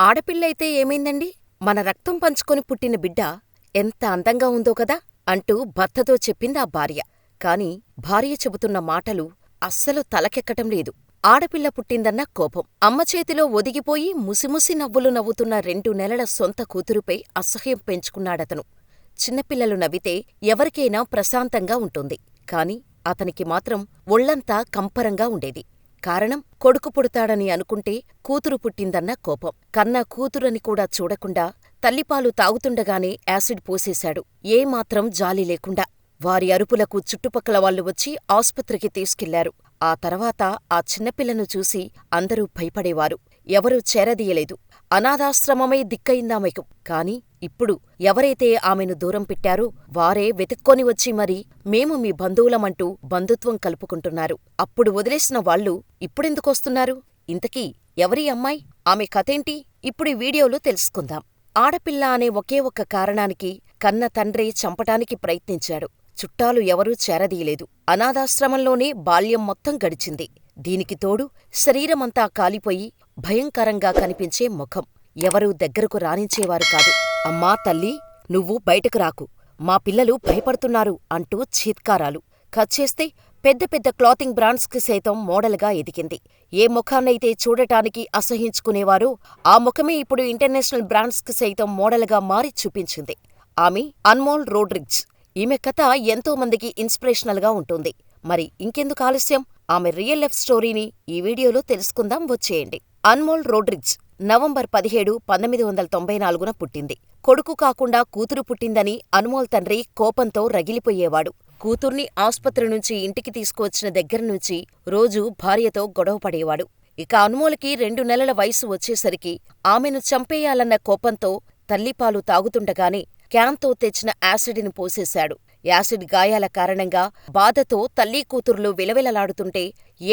ఆడపిల్లయితే ఏమైందండి? మన రక్తం పంచుకొని పుట్టిన బిడ్డ ఎంత అందంగా ఉందో కదా అంటూ భర్తతో చెప్పిందా భార్య. కాని భార్య చెబుతున్న మాటలు అస్సలు తలకెక్కటం లేదు. ఆడపిల్ల పుట్టిందన్న కోపం. అమ్మ చేతిలో ఒదిగిపోయి ముసిముసి నవ్వులు నవ్వుతున్న 2 నెలల సొంత కూతురుపై అసహ్యం పెంచుకున్నాడతను. చిన్నపిల్లలు నవ్వితే ఎవరికైనా ప్రశాంతంగా ఉంటుంది. కాని అతనికి మాత్రం ఒళ్లంతా కంపరంగా ఉండేది. కారణం, కొడుకు పుడతాడని అనుకుంటే కూతురు పుట్టిందన్న కోపం. కన్న కూతురని కూడా చూడకుండా తల్లిపాలు తాగుతుండగానే యాసిడ్ పోసేశాడు, ఏమాత్రం జాలి లేకుండా. వారి అరుపులకు చుట్టుపక్కల వాళ్లు వచ్చి ఆస్పత్రికి తీసుకెళ్లారు. ఆ తర్వాత ఆ చిన్నపిల్లను చూసి అందరూ భయపడేవారు. ఎవరూ చేరదీయలేదు. అనాథాశ్రమమే దిక్కయిందామెకు. కాని ఇప్పుడు ఎవరైతే ఆమెను దూరం పెట్టారో వారే వెతుక్కొని వచ్చి మరీ మేము మీ బంధువులమంటూ బంధుత్వం కలుపుకుంటున్నారు. అప్పుడు వదిలేసిన వాళ్ళు ఇప్పుడెందుకొస్తున్నారు? ఇంతకీ ఎవరీ అమ్మాయి? ఆమె కథేంటి? ఇప్పుడీ వీడియోలో తెలుసుకుందాం. ఆడపిల్ల అనే ఒకే ఒక్క కారణానికి కన్న తండ్రే చంపటానికి ప్రయత్నించాడు. చుట్టాలు ఎవరూ చేరదీయలేదు. అనాథాశ్రమంలోనే బాల్యం మొత్తం గడిచింది. దీనికి తోడు శరీరమంతా కాలిపోయి భయంకరంగా కనిపించే ముఖం. ఎవరూ దగ్గరకు రానించేవారు కాదు. అమ్మా తల్లీ, నువ్వు బయటకు రాకు, మా పిల్లలు భయపడుతున్నారు అంటూ చీత్కారాలు. కచ్చేస్తే పెద్ద పెద్ద క్లాతింగ్ బ్రాండ్స్కి సైతం మోడల్గా ఎదిగింది. ఏ ముఖాన్నైతే చూడటానికి అసహ్యించుకునేవారో ఆ ముఖమే ఇప్పుడు ఇంటర్నేషనల్ బ్రాండ్స్కి సైతం మోడల్గా మారి చూపించింది. ఆమె అన్మోల్ రోడ్రిగ్స్. ఈమె కథ ఎంతో మందికి ఇన్స్పిరేషనల్గా ఉంటుంది. మరి ఇంకెందుకు ఆలస్యం? ఆమె రియల్ లైఫ్ స్టోరీని ఈ వీడియోలో తెలుసుకుందాం, వచ్చేయండి. అన్మోల్ రోడ్రిగ్స్ నవంబర్ 17, 1994న పుట్టింది. కొడుకు కాకుండా కూతురు పుట్టిందని అన్మోల్ తండ్రి కోపంతో రగిలిపోయేవాడు. కూతుర్ని ఆస్పత్రి నుంచి ఇంటికి తీసుకువచ్చిన దగ్గర్నుంచి రోజూ భార్యతో గొడవపడేవాడు. ఇక అన్మోల్కి 2 నెలల వయసు వచ్చేసరికి ఆమెను చంపేయాలన్న కోపంతో తల్లిపాలు తాగుతుండగానే క్యాన్తో తెచ్చిన యాసిడ్ని పోసేశాడు. యాసిడ్ గాయాల కారణంగా బాధతో తల్లీ కూతుర్లు విలవిలలాడుతుంటే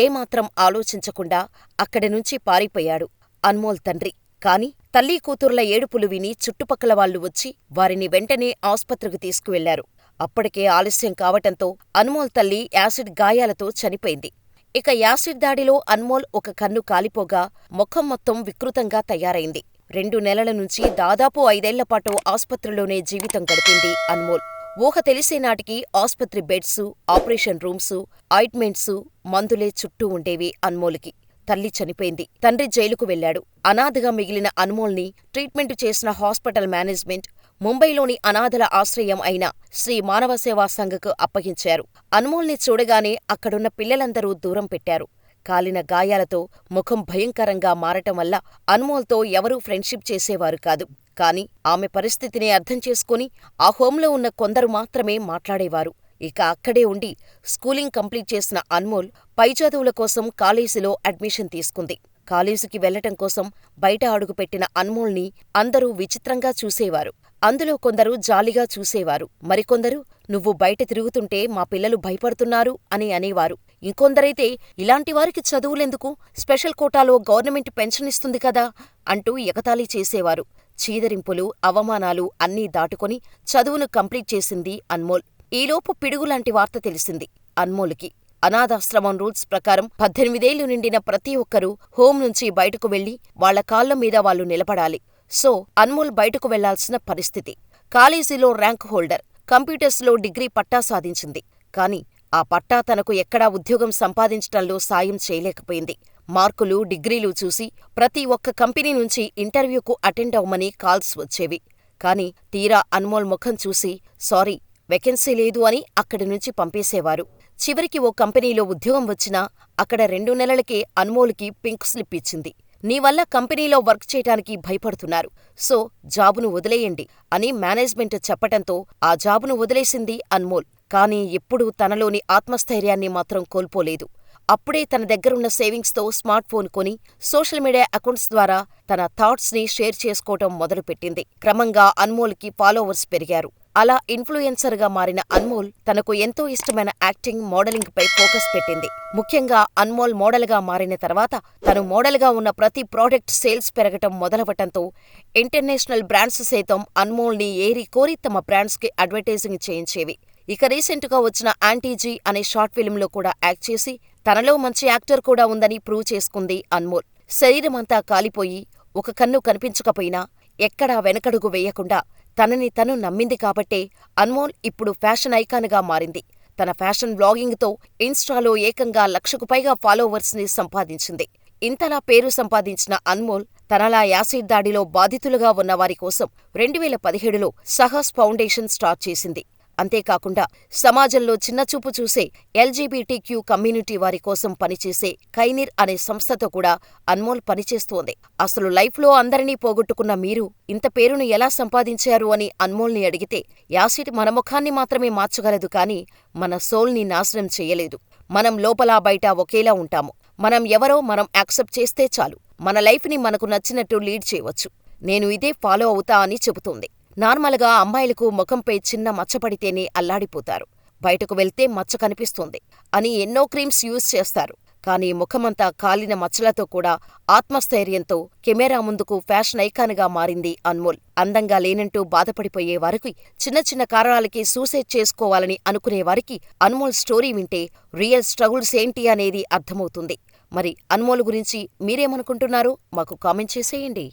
ఏమాత్రం ఆలోచించకుండా అక్కడినుంచి పారిపోయాడు అన్మోల్ తండ్రి. కాని తల్లీ కూతుర్ల ఏడుపులు విని చుట్టుపక్కల వాళ్లు వచ్చి వారిని వెంటనే ఆస్పత్రికి తీసుకువెళ్లారు. అప్పటికే ఆలస్యం కావటంతో అన్మోల్ తల్లి యాసిడ్ గాయాలతో చనిపోయింది. ఇక యాసిడ్ దాడిలో అన్మోల్ ఒక కన్ను కాలిపోగా ముఖం మొత్తం వికృతంగా తయారైంది. 2 నెలల నుంచి దాదాపు 5 ఏళ్లపాటు ఆస్పత్రిలోనే జీవితం గడిపింది అన్మోల్. ఊహ తెలిసేనాటికి ఆస్పత్రి బెడ్సు, ఆపరేషన్ రూమ్సు, ఆయింట్మెంట్సు, మందులే చుట్టూ ఉండేవి అన్మోల్కి. తల్లి చనిపోయింది. తండ్రి జైలుకు వెళ్లాడు. అనాథగా మిగిలిన అన్మోల్ని ట్రీట్మెంటు చేసిన హాస్పిటల్ మేనేజ్మెంట్ ముంబైలోని అనాథల ఆశ్రయం అయిన శ్రీ మానవ సేవా సంఘకు అప్పగించారు. అన్మోల్ని చూడగానే అక్కడున్న పిల్లలందరూ దూరం పెట్టారు. కాలిన గాయాలతో ముఖం భయంకరంగా మారటం వల్ల అన్మోల్తో ఎవరూ ఫ్రెండ్షిప్ చేసేవారు కాదు. కాని ఆమె పరిస్థితిని అర్థం చేసుకుని ఆ హోంలో ఉన్న కొందరు మాత్రమే మాట్లాడేవారు. ఇక అక్కడే ఉండి స్కూలింగ్ కంప్లీట్ చేసిన అన్మోల్ పై చదువుల కోసం కాలేజీలో అడ్మిషన్ తీసుకుంది. కాలేజీకి వెళ్లటం కోసం బయట అడుగుపెట్టిన అన్మోల్ని అందరూ విచిత్రంగా చూసేవారు. అందులో కొందరు జాలిగా చూసేవారు. మరికొందరు నువ్వు బయట తిరుగుతుంటే మా పిల్లలు భయపడుతున్నారు అని అనేవారు. ఇంకొందరైతే ఇలాంటివారికి చదువులెందుకు, స్పెషల్ కోటాలో గవర్నమెంట్ పెన్షన్ ఇస్తుంది కదా అంటూ ఎగతాళి చేసేవారు. చీదరింపులు, అవమానాలు అన్నీ దాటుకొని చదువును కంప్లీట్ చేసింది అన్మోల్. ఈలోపు పిడుగులాంటి వార్త తెలిసింది అన్మోల్కి. అనాథాశ్రమం రూల్స్ ప్రకారం 18 ఏళ్లు నిండిన ప్రతి ఒక్కరూ హోం నుంచి బయటకు వెళ్లి వాళ్ల కాళ్ల మీద వాళ్లు నిలబడాలి. సో అన్మోల్ బయటకు వెళ్లాల్సిన పరిస్థితి. కాలేజీలో ర్యాంక్ హోల్డర్, కంప్యూటర్స్లో డిగ్రీ పట్టా సాధించింది. కాని ఆ పట్టా తనకు ఎక్కడా ఉద్యోగం సంపాదించటంలో సాయం చేయలేకపోయింది. మార్కులు, డిగ్రీలు చూసి ప్రతి ఒక్క కంపెనీ నుంచి ఇంటర్వ్యూకు అటెండ్ అవ్వమని కాల్స్ వచ్చేవి. కాని తీరా అన్మోల్ ముఖం చూసి సారీ, వేకెన్సీ లేదు అని అక్కడి నుంచి పంపేసేవారు. చివరికి ఓ కంపెనీలో ఉద్యోగం వచ్చినా అక్కడ 2 నెలలకే అన్మోల్కి పింక్ స్లిప్ ఇచ్చింది. నీ వల్ల కంపెనీలో వర్క్ చేయటానికి భయపడుతున్నారు, సో జాబును వదిలేయండి అని మేనేజ్మెంట్ చెప్పటంతో ఆ జాబును వదిలేసింది అన్మోల్. కానీ ఎప్పుడూ తనలోని ఆత్మస్థైర్యాన్ని మాత్రం కోల్పోలేదు. అప్పుడే తన దగ్గరున్న సేవింగ్స్తో స్మార్ట్ ఫోన్ కొని సోషల్ మీడియా అకౌంట్స్ ద్వారా తన థాట్స్ని షేర్ చేసుకోవటం మొదలుపెట్టింది. క్రమంగా అన్మోల్కి ఫాలోవర్స్ పెరిగారు. అలా ఇన్ఫ్లుయెన్సర్గా మారిన అన్మోల్ తనకు ఎంతో ఇష్టమైన యాక్టింగ్, మోడలింగ్ పై ఫోకస్ పెట్టింది. ముఖ్యంగా అన్మోల్ మోడల్గా మారిన తర్వాత తను మోడల్గా ఉన్న ప్రతి ప్రోడక్ట్ సేల్స్ పెరగటం మొదలవటంతో ఇంటర్నేషనల్ బ్రాండ్స్ సైతం అన్మోల్ని ఏరి కోరి తమ బ్రాండ్స్కి అడ్వర్టైజింగ్ చేయించేవి. ఇక రీసెంట్గా వచ్చిన యాంటీజీ అనే షార్ట్ ఫిల్మ్లో కూడా యాక్ట్ చేసి తనలో మంచి యాక్టర్ కూడా ఉందని ప్రూవ్ చేసుకుంది అన్మోల్. శరీరమంతా కాలిపోయి ఒక కన్ను కనిపించకపోయినా ఎక్కడా వెనకడుగు వేయకుండా తనని తను నమ్మింది కాబట్టే అన్మోల్ ఇప్పుడు ఫ్యాషన్ ఐకాన్గా మారింది. తన ఫ్యాషన్ వ్లాగింగ్తో ఇన్స్టాలో ఏకంగా 1,00,000కు పైగా ఫాలోవర్స్ని సంపాదించింది. ఇంతలా పేరు సంపాదించిన అన్మోల్ తనలా యాసిడ్ దాడిలో బాధితులుగా ఉన్నవారి కోసం 2017లో సాహస్ ఫౌండేషన్ స్టార్ట్ చేసింది. అంతేకాకుండా సమాజంలో చిన్నచూపు చూసే ఎల్జీబీటీక్యూ కమ్యూనిటీ వారి కోసం పనిచేసే కైనిర్ అనే సంస్థతో కూడా అన్మోల్ పనిచేస్తోంది. అసలు లైఫ్లో అందరినీ పోగొట్టుకున్న మీరు ఇంత పేరును ఎలా సంపాదించారు అని అన్మోల్ని అడిగితే, యాసిడ్ మన ముఖాన్ని మాత్రమే మార్చగలదు కానీ మన సోల్ని నాశనం చేయలేదు. మనం లోపలా బయట ఒకేలా ఉంటాము. మనం ఎవరో మనం యాక్సెప్ట్ చేస్తే చాలు. మన లైఫ్ని మనకు నచ్చినట్టు లీడ్ చేయవచ్చు. నేను ఇదే ఫాలో అవుతా అని చెబుతోంది. నార్మల్గా అమ్మాయిలకు ముఖంపై చిన్న మచ్చ పడితేనే అల్లాడిపోతారు. బయటకు వెళ్తే మచ్చ కనిపిస్తుంది అని ఎన్నో క్రీమ్స్ యూజ్ చేస్తారు. కానీ ముఖమంతా కాలిన మచ్చలతో కూడా ఆత్మస్థైర్యంతో కెమెరా ముందుకు ఫ్యాషన్ ఐకాన్గా మారింది అన్మోల్. అందంగా లేనంటూ బాధపడిపోయే వారికి, చిన్న చిన్న కారణాలకి సూసైడ్ చేసుకోవాలని అనుకునేవారికి అన్మోల్ స్టోరీ వింటే రియల్ స్ట్రగుల్స్ ఏంటి అనేది అర్థమవుతుంది. మరి అన్మోల్ గురించి మీరేమనుకుంటున్నారో మాకు కామెంట్ చేసేయండి.